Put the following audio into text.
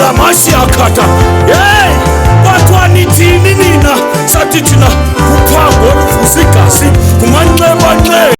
la mashiyakata. Hey, watu wanithini nina sathi thina uphango oluvusa igazi kumanxeba nxe